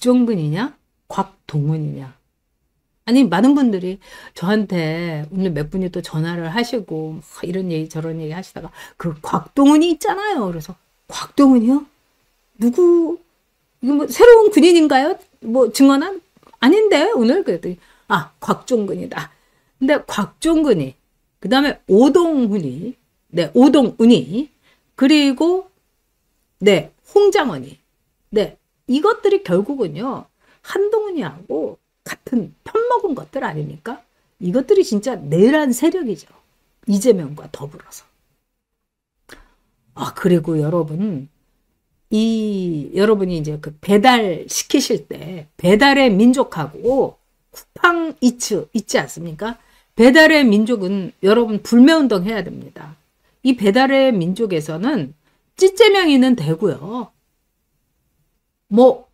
곽종근이냐? 곽동훈이냐? 아니, 많은 분들이 저한테 오늘 몇 분이 또 전화를 하시고 막 이런 얘기 저런 얘기 하시다가 그 곽동훈이 있잖아요. 그래서 곽동훈이요? 누구? 이거 뭐 새로운 군인인가요? 뭐 증언한? 아닌데 오늘 그랬더니 아, 곽종근이다. 근데 곽종근이 그 다음에 오동훈이 네, 오동훈이 그리고 네, 홍장원이 네, 이것들이 결국은요 한동훈이하고 같은 편먹은 것들 아닙니까? 이것들이 진짜 내란 세력이죠. 이재명과 더불어서. 아, 그리고 여러분, 여러분이 이제 그 배달 시키실 때 배달의 민족하고 쿠팡 이츠 있지 않습니까? 배달의 민족은 여러분 불매운동 해야 됩니다. 이 배달의 민족에서는 찌재명이는 되고요. 뭐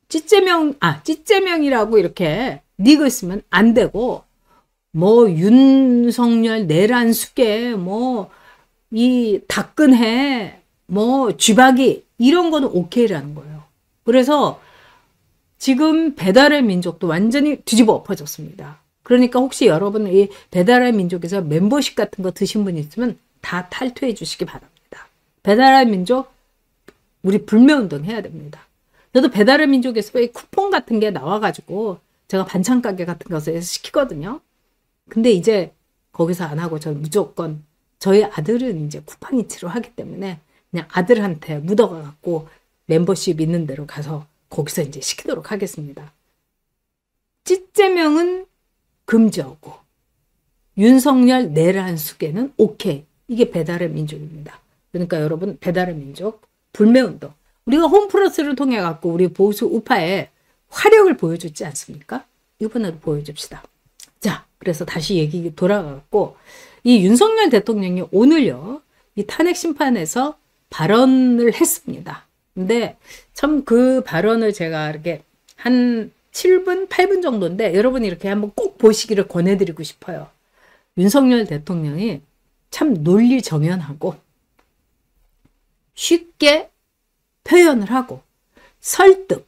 찌재명이라고 이렇게 닉을 쓰면 안 되고, 뭐, 윤석열, 내란 수계, 뭐, 이 박근혜, 뭐, 쥐박이, 이런 거는 오케이라는 거예요. 그래서 지금 배달의 민족도 완전히 뒤집어 엎어졌습니다. 그러니까 혹시 여러분 이 배달의 민족에서 멤버십 같은 거 드신 분 있으면 다 탈퇴해 주시기 바랍니다. 배달의 민족, 우리 불매운동 해야 됩니다. 저도 배달의 민족에서 쿠폰 같은 게 나와가지고 제가 반찬 가게 같은 곳에서 시키거든요. 근데 이제 거기서 안 하고 저는 무조건 저희 아들은 이제 쿠팡이츠로 하기 때문에 그냥 아들한테 묻어가갖고 멤버십 있는 데로 가서 거기서 이제 시키도록 하겠습니다. 찌재명은 금지하고 윤석열 내란 수계는 오케이. 이게 배달의 민족입니다. 그러니까 여러분 배달의 민족 불매운동. 우리가 홈플러스를 통해 갖고 우리 보수 우파의 화력을 보여줬지 않습니까? 이번에도 보여줍시다. 자, 그래서 다시 얘기 돌아가고 이 윤석열 대통령이 오늘요 이 탄핵 심판에서 발언을 했습니다. 근데 참 그 발언을 제가 이렇게 한 7분, 8분 정도인데 여러분이 이렇게 한번 꼭 보시기를 권해드리고 싶어요. 윤석열 대통령이 참 논리정연하고 쉽게 표현을 하고 설득,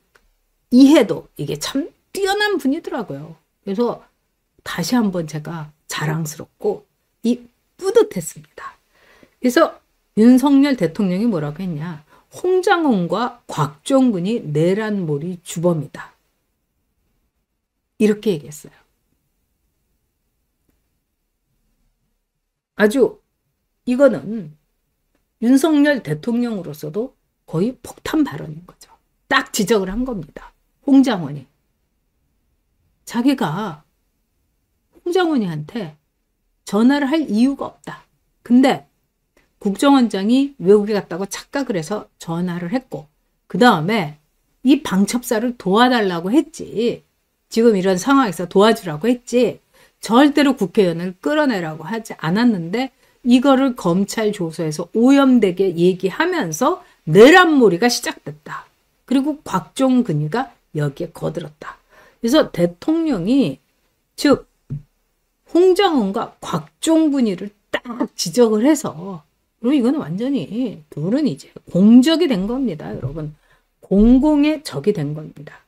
이해도 이게 참 뛰어난 분이더라고요. 그래서 다시 한번 제가 자랑스럽고 뿌듯했습니다. 그래서 윤석열 대통령이 뭐라고 했냐. 홍장원과 곽종근이 내란몰이 주범이다. 이렇게 얘기했어요. 아주 이거는 윤석열 대통령으로서도 거의 폭탄 발언인 거죠. 딱 지적을 한 겁니다. 홍장원이. 자기가 홍장원이한테 전화를 할 이유가 없다. 근데 국정원장이 외국에 갔다고 착각을 해서 전화를 했고 그 다음에 이 방첩사를 도와달라고 했지. 지금 이런 상황에서 도와주라고 했지. 절대로 국회의원을 끌어내라고 하지 않았는데 이거를 검찰 조서에서 오염되게 얘기하면서 내란몰이가 시작됐다. 그리고 곽종근이가 여기에 거들었다. 그래서 대통령이 즉 홍장원과 곽종근이를 딱 지적을 해서 그리고 이거는 완전히 둘은 이제 공적이 된 겁니다. 여러분. 공공의 적이 된 겁니다.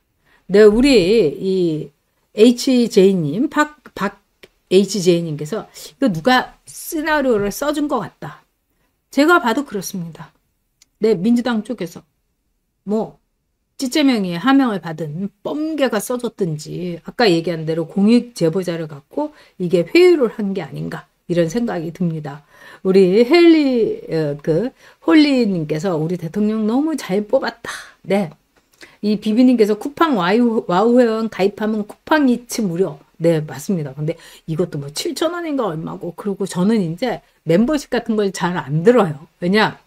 네, 우리 이 HJ님, 박 HJ님께서 이거 누가 시나리오를 써준 것 같다. 제가 봐도 그렇습니다. 네, 민주당 쪽에서 뭐 찌재명이 하명을 받은 뻔개가 써줬든지 아까 얘기한 대로 공익 제보자를 갖고 이게 회유를 한 게 아닌가 이런 생각이 듭니다. 우리 홀리님께서 우리 대통령 너무 잘 뽑았다. 네. 이 비비님께서 쿠팡 와우 회원 가입하면 쿠팡 이츠 무료. 네, 맞습니다. 근데 이것도 뭐 7,000원인가 얼마고. 그리고 저는 이제 멤버십 같은 걸 잘 안 들어요. 왜냐?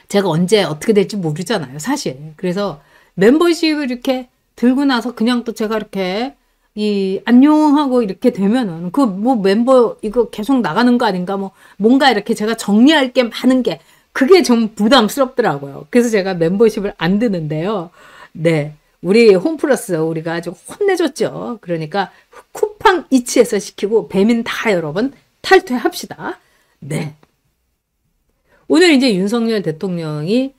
제가 언제 어떻게 될지 모르잖아요, 사실. 그래서 멤버십을 이렇게 들고 나서 그냥 또 제가 이렇게 안녕하고 이렇게 되면은 그 뭐 멤버 이거 계속 나가는 거 아닌가 뭐 뭔가 이렇게 제가 정리할 게 많은 게 그게 좀 부담스럽더라고요. 그래서 제가 멤버십을 안 드는데요. 네. 우리 홈플러스 우리가 아주 혼내줬죠. 그러니까 쿠팡 이츠에서 시키고 배민 다 여러분 탈퇴합시다. 네. 오늘 이제 윤석열 대통령이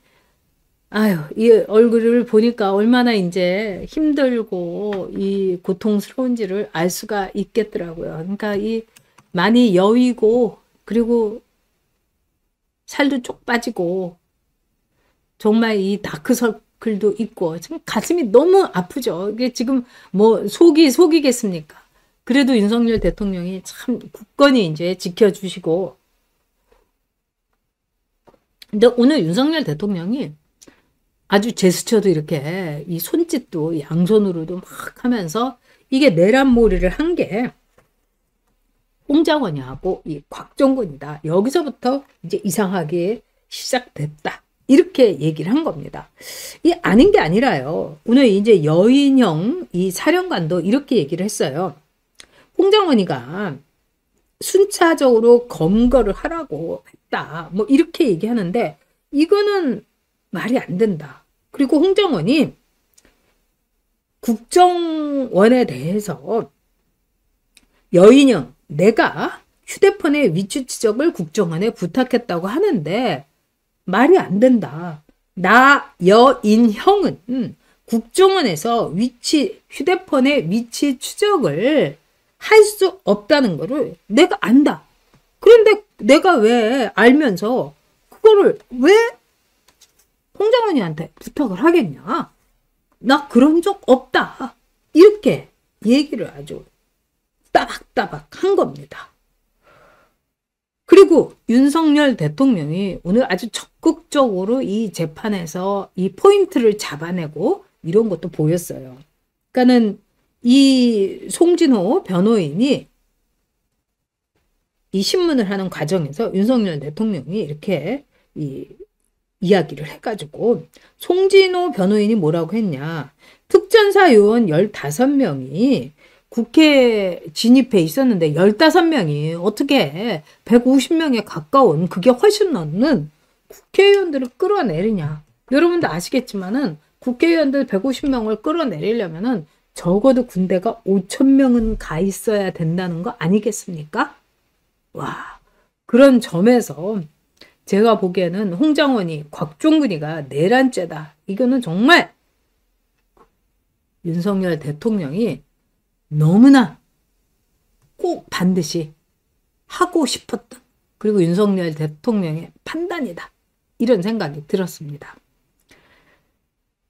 아유, 이 얼굴을 보니까 얼마나 이제 힘들고 이 고통스러운지를 알 수가 있겠더라고요. 그러니까 이 많이 여위고 그리고 살도 쪽 빠지고 정말 이 다크서클도 있고 지금 가슴이 너무 아프죠. 이게 지금 뭐 속이겠습니까? 그래도 윤석열 대통령이 참 굳건히 이제 지켜주시고, 근데 오늘 윤석열 대통령이 아주 제스처도 이렇게 이 손짓도 양손으로도 막 하면서 이게 내란몰이를 한 게 홍장원이하고 이 곽종근이다. 여기서부터 이제 이상하게 시작됐다. 이렇게 얘기를 한 겁니다. 이 아닌 게 아니라요. 오늘 이제 여인형 이 사령관도 이렇게 얘기를 했어요. 홍장원이가 순차적으로 검거를 하라고 했다. 뭐 이렇게 얘기하는데 이거는 말이 안 된다. 그리고 홍장원이 국정원에 대해서 여인형 내가 휴대폰의 위치 추적을 국정원에 부탁했다고 하는데 말이 안 된다. 나 여인형은 국정원에서 휴대폰의 위치 추적을 할 수 없다는 거를 내가 안다. 그런데 내가 왜 알면서 그거를 왜 홍장원이한테 부탁을 하겠냐? 나 그런 적 없다. 이렇게 얘기를 아주 따박따박 한 겁니다. 그리고 윤석열 대통령이 오늘 아주 적극적으로 이 재판에서 이 포인트를 잡아내고 이런 것도 보였어요. 그러니까는 이 송진호 변호인이 이 신문을 하는 과정에서 윤석열 대통령이 이렇게 이야기를 해가지고 송진호 변호인이 뭐라고 했냐. 특전사 요원 15명이 국회에 진입해 있었는데 15명이 어떻게 150명에 가까운 그게 훨씬 넘는 국회의원들을 끌어내리냐. 여러분도 아시겠지만은 국회의원들 150명을 끌어내리려면은 적어도 군대가 5,000명은 가 있어야 된다는 거 아니겠습니까? 와, 그런 점에서 제가 보기에는 홍장원이, 곽종근이가 내란죄다. 이거는 정말 윤석열 대통령이 너무나 꼭 반드시 하고 싶었던, 그리고 윤석열 대통령의 판단이다. 이런 생각이 들었습니다.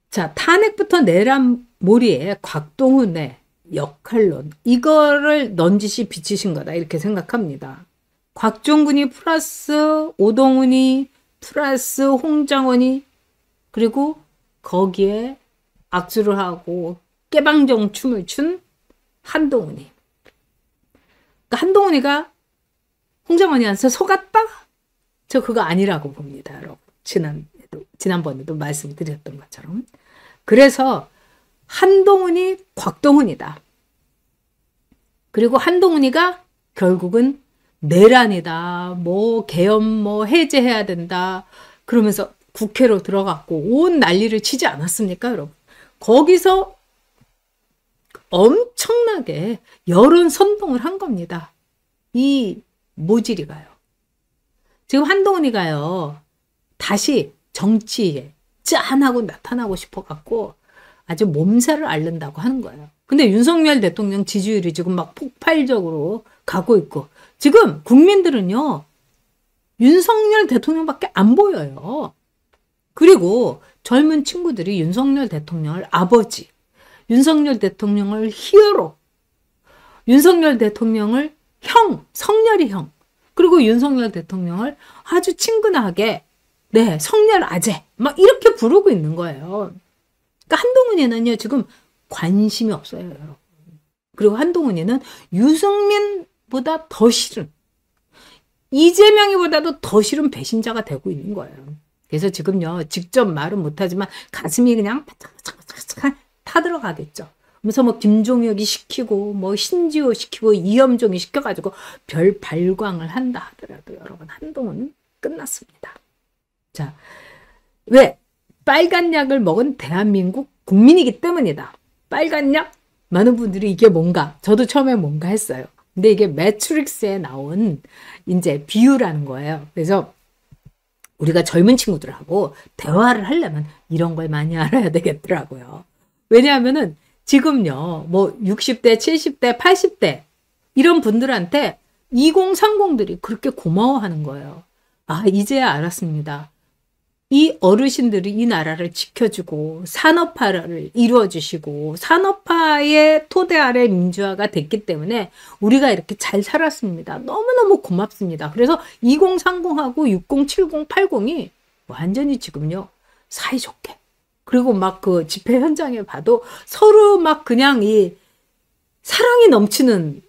자, 탄핵부터 내란몰이의 곽동훈의 역할론, 이거를 넌지시 비치신 거다 이렇게 생각합니다. 곽종근이 플러스 오동훈이 플러스 홍장원이, 그리고 거기에 악수를 하고 깨방정 춤을 춘 한동훈이. 그러니까 한동훈이가 홍장원이한테 속았다? 저 그거 아니라고 봅니다, 여러분. 지난번에도 말씀드렸던 것처럼. 그래서 한동훈이 곽동훈이다. 그리고 한동훈이가 결국은 내란이다. 뭐 계엄 뭐 해제해야 된다. 그러면서 국회로 들어갔고 온 난리를 치지 않았습니까, 여러분? 거기서 엄청나게 여론 선동을 한 겁니다. 이 모질이가요. 지금 한동훈이가요. 다시 정치에 짠하고 나타나고 싶어갖고 아주 몸살을 앓는다고 하는 거예요. 근데 윤석열 대통령 지지율이 지금 막 폭발적으로 가고 있고, 지금 국민들은요, 윤석열 대통령밖에 안 보여요. 그리고 젊은 친구들이 윤석열 대통령을 아버지, 윤석열 대통령을 히어로, 윤석열 대통령을 형, 성렬이 형, 그리고 윤석열 대통령을 아주 친근하게 네, 성렬 아재 막 이렇게 부르고 있는 거예요. 그러니까 한동훈이는요 지금 관심이 없어요, 여러분. 그리고 한동훈이는 유승민보다 더 싫은, 이재명이보다도 더 싫은 배신자가 되고 있는 거예요. 그래서 지금요 직접 말은 못하지만 가슴이 그냥 바짝바짝 타들어가겠죠. 그래서 뭐 김종혁이 시키고 뭐 신지호 시키고 이염종이 시켜가지고 별 발광을 한다 하더라도 여러분, 한동훈은 끝났습니다. 자, 왜? 빨간 약을 먹은 대한민국 국민이기 때문이다. 빨간 약? 많은 분들이 이게 뭔가, 저도 처음에 뭔가 했어요. 근데 이게 매트릭스에 나온 이제 비유라는 거예요. 그래서 우리가 젊은 친구들하고 대화를 하려면 이런 걸 많이 알아야 되겠더라고요. 왜냐하면은 지금요, 뭐 60대, 70대, 80대 이런 분들한테 2030들이 그렇게 고마워하는 거예요. 아, 이제야 알았습니다. 이 어르신들이 이 나라를 지켜주고 산업화를 이루어주시고 산업화의 토대 아래 민주화가 됐기 때문에 우리가 이렇게 잘 살았습니다. 너무너무 고맙습니다. 그래서 2030하고 60, 70, 80이 완전히 지금요 사이좋게, 그리고 막 그 집회 현장에 봐도 서로 막 그냥 이 사랑이 넘치는,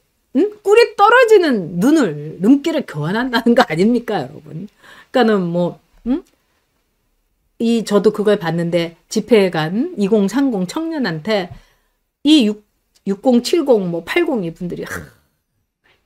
꿀이 떨어지는 눈길을 교환한다는 거 아닙니까, 여러분? 그러니까는 뭐 저도 그걸 봤는데, 집회에 간 2030 청년한테 이 60, 70, 뭐 80이 분들이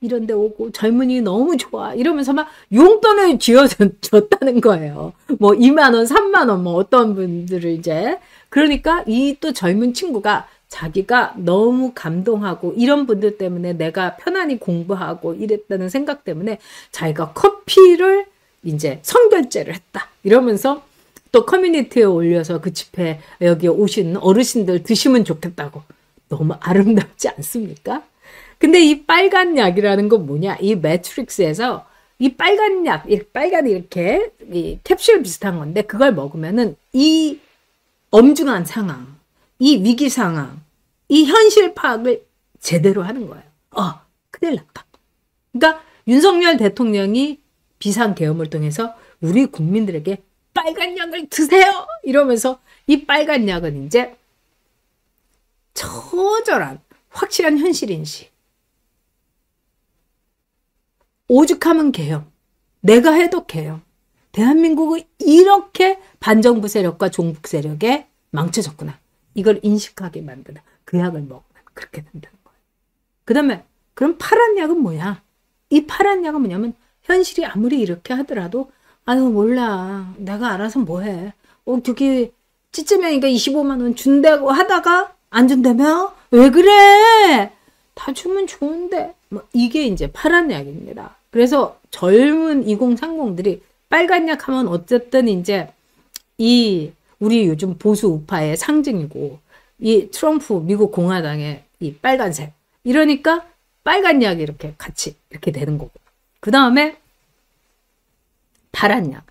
이런 데 오고 젊은이 너무 좋아 이러면서 막 용돈을 쥐어줬다는 거예요. 뭐 2만 원, 3만 원, 뭐 어떤 분들을 이제. 그러니까 이 또 젊은 친구가 자기가 너무 감동하고 이런 분들 때문에 내가 편안히 공부하고 이랬다는 생각 때문에 자기가 커피를 이제 선결제를 했다 이러면서 또 커뮤니티에 올려서 그 집회 여기 오신 어르신들 드시면 좋겠다고. 너무 아름답지 않습니까? 근데 이 빨간 약이라는 건 뭐냐? 이 매트릭스에서 이 빨간 약, 빨간 이렇게 이 캡슐 비슷한 건데 그걸 먹으면은 이 엄중한 상황, 이 위기 상황, 이 현실 파악을 제대로 하는 거예요. 큰일 났다. 그러니까 윤석열 대통령이 비상계엄을 통해서 우리 국민들에게 빨간 약을 드세요! 이러면서 이 빨간 약은 이제 처절한 확실한 현실인식. 오죽하면 계엄. 내가 해도 계엄. 대한민국은 이렇게 반정부 세력과 종북 세력에 망쳐졌구나. 이걸 인식하게 만드는 그 약을 먹으면 그렇게 된다는 거예요. 그 다음에 그럼 파란 약은 뭐야? 이 파란 약은 뭐냐면 현실이 아무리 이렇게 하더라도 아유 몰라 내가 알아서 뭐해. 저기 찌찌명이가 25만 원 준다고 하다가 안 준다며? 왜 그래? 다 주면 좋은데. 뭐 이게 이제 파란 약입니다. 그래서 젊은 2030들이 빨간 약 하면 어쨌든 이제 이 우리 요즘 보수 우파의 상징이고 이 트럼프 미국 공화당의 이 빨간색 이러니까 빨간 약이 이렇게 같이 이렇게 되는 거고 그 다음에 파란 약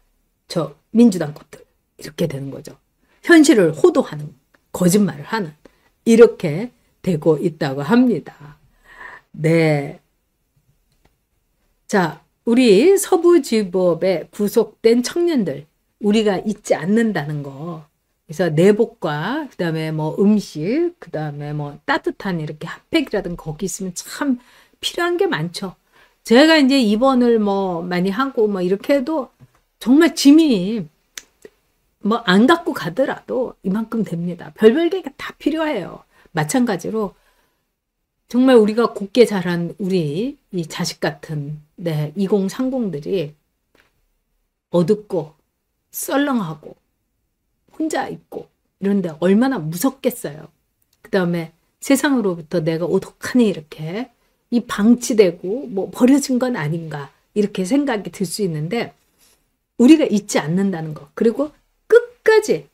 저 민주당 것들 이렇게 되는 거죠. 현실을 호도하는 거짓말을 하는 이렇게 되고 있다고 합니다. 네. 자, 우리 서부지법에 구속된 청년들 우리가 잊지 않는다는 거. 그래서 내복과 그다음에 뭐 음식, 그다음에 뭐 따뜻한 이렇게 핫팩이라든가 거기 있으면 참 필요한 게 많죠. 제가 이제 입원을 뭐 많이 하고 뭐 이렇게 해도 정말 짐이 뭐 안 갖고 가더라도 이만큼 됩니다. 별별 게 다 필요해요. 마찬가지로 정말 우리가 곱게 자란 우리 이 자식 같은 2030들이 어둡고 썰렁하고 혼자 있고 이런데 얼마나 무섭겠어요. 그 다음에 세상으로부터 내가 오독하니 이렇게 이 방치되고 뭐 버려진 건 아닌가 이렇게 생각이 들 수 있는데 우리가 잊지 않는다는 거 그리고 끝까지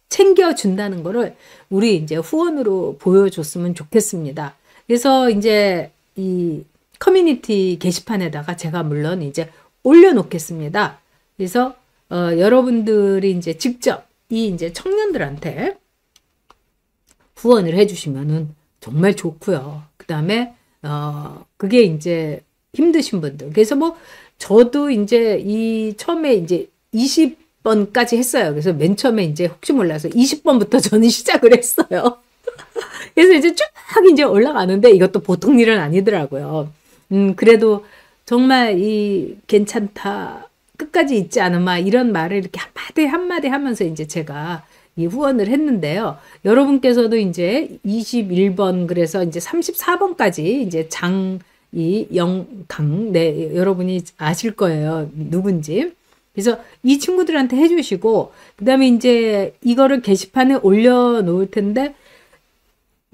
챙겨준다는 거를 우리 이제 후원으로 보여줬으면 좋겠습니다. 그래서 이제 이 커뮤니티 게시판에다가 제가 물론 이제 올려놓겠습니다. 그래서 여러분들이 이제 직접 이 이제 청년들한테 후원을 해주시면은 정말 좋고요. 그 다음에 그게 이제 힘드신 분들. 그래서 뭐 저도 이제 처음에 이제 20번까지 했어요. 그래서 맨 처음에 이제 혹시 몰라서 20번부터 저는 시작을 했어요. 그래서 이제 쭉 이제 올라가는데 이것도 보통 일은 아니더라고요. 그래도 정말 괜찮다. 끝까지 잊지 않으마 이런 말을 이렇게 한마디 하면서 이제 제가 이 후원을 했는데요. 여러분께서도 이제 21번 그래서 이제 34번까지 이제 장이영강 여러분이 아실 거예요. 누군지. 그래서 이 친구들한테 해주시고 그다음에 이제 이거를 게시판에 올려놓을 텐데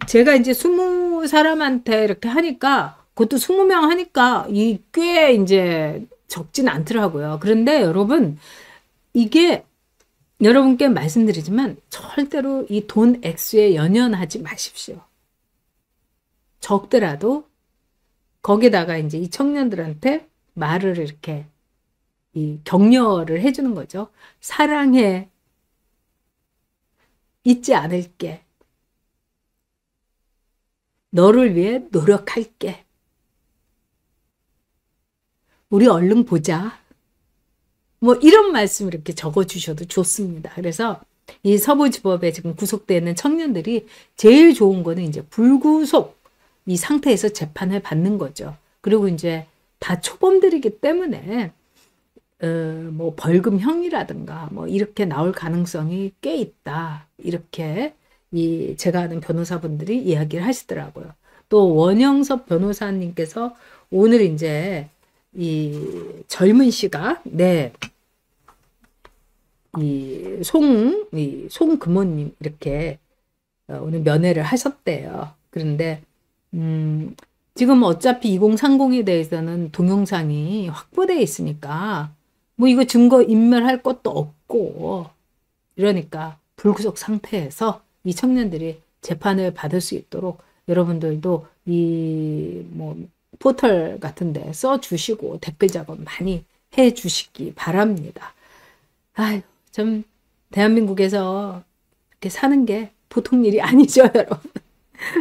제가 이제 20사람한테 이렇게 하니까 그것도 20명 하니까 꽤 이제 적진 않더라고요. 그런데 여러분, 이게 여러분께 말씀드리지만 절대로 이 돈 액수에 연연하지 마십시오. 적더라도 거기다가 이제 이 청년들한테 말을 이렇게 이 격려를 해주는 거죠. 사랑해. 잊지 않을게. 너를 위해 노력할게. 우리 얼른 보자. 뭐 이런 말씀 이렇게 적어주셔도 좋습니다. 그래서 이 서부지법에 지금 구속되어 있는 청년들이 제일 좋은 거는 이제 불구속 이 상태에서 재판을 받는 거죠. 그리고 이제 다 초범들이기 때문에 뭐 벌금형이라든가 뭐 이렇게 나올 가능성이 꽤 있다. 이렇게 이 제가 아는 변호사분들이 이야기를 하시더라고요. 또 원영섭 변호사님께서 오늘 이제 이 젊은 씨가 이 송금호님 이렇게 오늘 면회를 하셨대요. 그런데 지금 어차피 2030에 대해서는 동영상이 확보되어 있으니까 뭐 이거 증거 인멸할 것도 없고 이러니까 불구속 상태에서 이 청년들이 재판을 받을 수 있도록 여러분들도 이 뭐 포털 같은 데 써주시고 댓글 작업 많이 해 주시기 바랍니다. 아유, 좀 대한민국에서 이렇게 사는 게 보통 일이 아니죠, 여러분.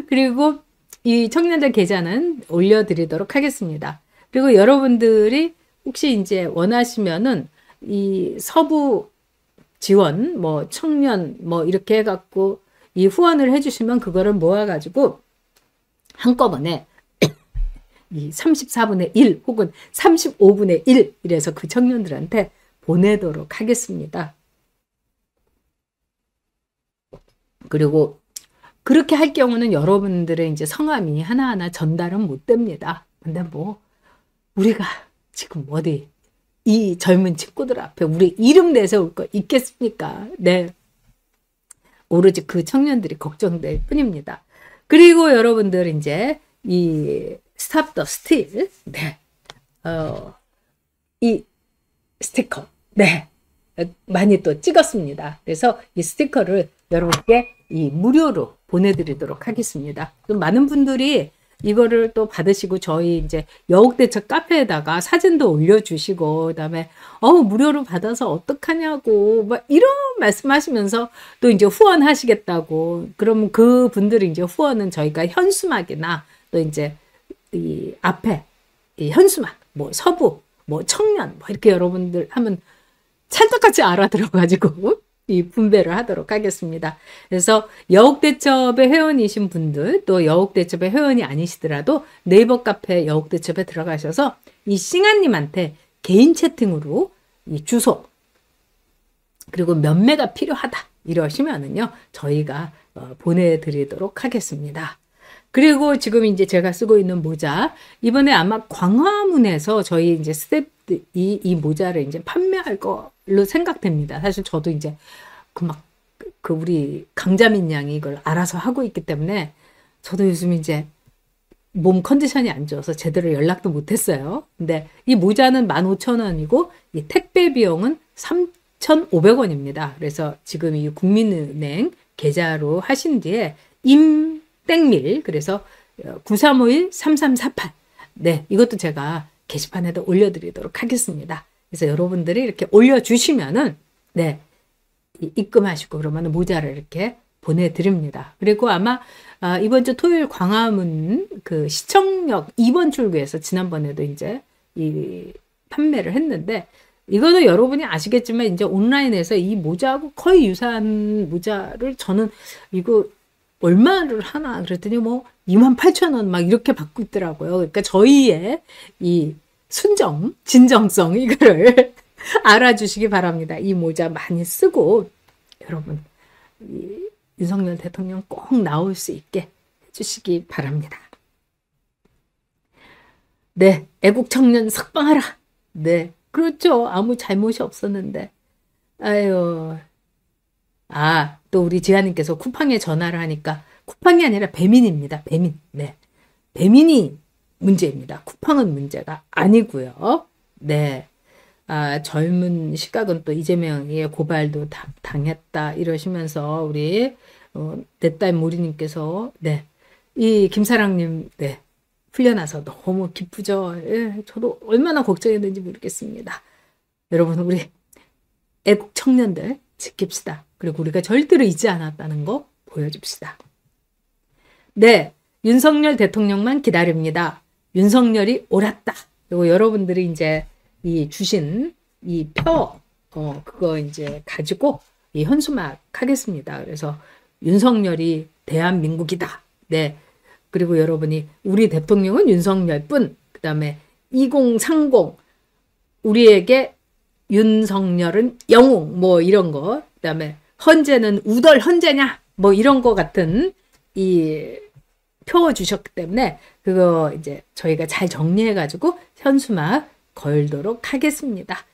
그리고 이 청년들 계좌는 올려드리도록 하겠습니다. 그리고 여러분들이 혹시 이제 원하시면은 이 서부 지원, 뭐 청년, 뭐 이렇게 해갖고 이 후원을 해주시면 그거를 모아가지고 한꺼번에 이 34분의 1 혹은 35분의 1 이래서 그 청년들한테 보내도록 하겠습니다. 그리고 그렇게 할 경우는 여러분들의 이제 성함이 하나하나 전달은 못 됩니다. 근데 뭐 우리가 지금 어디 이 젊은 친구들 앞에 우리 이름 내세울 거 있겠습니까? 네. 오로지 그 청년들이 걱정될 뿐입니다. 그리고 여러분들 이제 이 스탑 더 스틸 이 스티커 많이 또 찍었습니다. 그래서 이 스티커를 여러분께 이 무료로 보내드리도록 하겠습니다. 또 많은 분들이 이거를 또 받으시고 저희 이제 여옥대첩 카페에다가 사진도 올려주시고 그다음에 무료로 받아서 어떡하냐고 막 이런 말씀하시면서 또 이제 후원하시겠다고. 그러면 그 분들이 이제 후원은 저희가 현수막이나 또 이제 이 앞에 이 현수막 뭐 서부 뭐 청년 뭐 이렇게 여러분들 하면 찰떡같이 알아들어가지고 이 분배를 하도록 하겠습니다. 그래서 여옥대첩의 회원이신 분들 또 여옥대첩의 회원이 아니시더라도 네이버 카페 여옥대첩에 들어가셔서 이 싱아님한테 개인 채팅으로 이 주소 그리고 몇 매가 필요하다 이러시면은요 저희가 보내드리도록 하겠습니다. 그리고 지금 이제 제가 쓰고 있는 모자 이번에 아마 광화문에서 저희 이제 스태프들이 이 모자를 이제 판매할 걸로 생각됩니다. 사실 저도 이제 그 우리 강자민 양이 이걸 알아서 하고 있기 때문에 저도 요즘 이제 몸 컨디션이 안 좋아서 제대로 연락도 못했어요. 근데 이 모자는 15,000원이고 이 택배 비용은 3,500원입니다. 그래서 지금 이 국민은행 계좌로 하신 뒤에 땡밀 그래서 9351-3348 이것도 제가 게시판에도 올려드리도록 하겠습니다. 그래서 여러분들이 이렇게 올려주시면은 입금하시고 그러면 모자를 이렇게 보내드립니다. 그리고 아마 이번 주 토요일 광화문 그 시청역 2번 출구에서 지난번에도 이제 이 판매를 했는데 이거는 여러분이 아시겠지만 이제 온라인에서 이 모자하고 거의 유사한 모자를 저는 이거 얼마를 하나 그랬더니 뭐 28,000원 막 이렇게 받고 있더라고요. 그러니까 저희의 이 진정성 이거를 알아주시기 바랍니다. 이 모자 많이 쓰고 여러분 이 윤석열 대통령 꼭 나올 수 있게 해주시기 바랍니다. 애국 청년 석방하라. 그렇죠. 아무 잘못이 없었는데. 아유. 또 우리 지아님께서 쿠팡에 전화를 하니까 쿠팡이 아니라 배민입니다. 배민. 배민이 문제입니다. 쿠팡은 문제가 아니고요. 네. 젊은 시각은 또 이재명의 고발도 당했다 이러시면서 우리 내 딸 모리님께서 네. 이 김사랑님 네. 풀려나서 너무 기쁘죠. 예, 저도 얼마나 걱정했는지 모르겠습니다. 여러분 우리 애국 청년들 지킵시다. 그리고 우리가 절대로 잊지 않았다는 거 보여줍시다. 네, 윤석열 대통령만 기다립니다. 윤석열이 옳았다. 그리고 여러분들이 이제 이 주신 이 표, 그거 이제 가지고 이 현수막 하겠습니다. 그래서 윤석열이 대한민국이다. 네. 그리고 여러분이 우리 대통령은 윤석열뿐, 그 다음에 2030, 우리에게 윤석열은 영웅, 뭐 이런 거, 그 다음에 헌재는 우덜 헌재냐, 뭐 이런 거 같은 이 표 주셨기 때문에 그거 이제 저희가 잘 정리해가지고 현수막 걸도록 하겠습니다.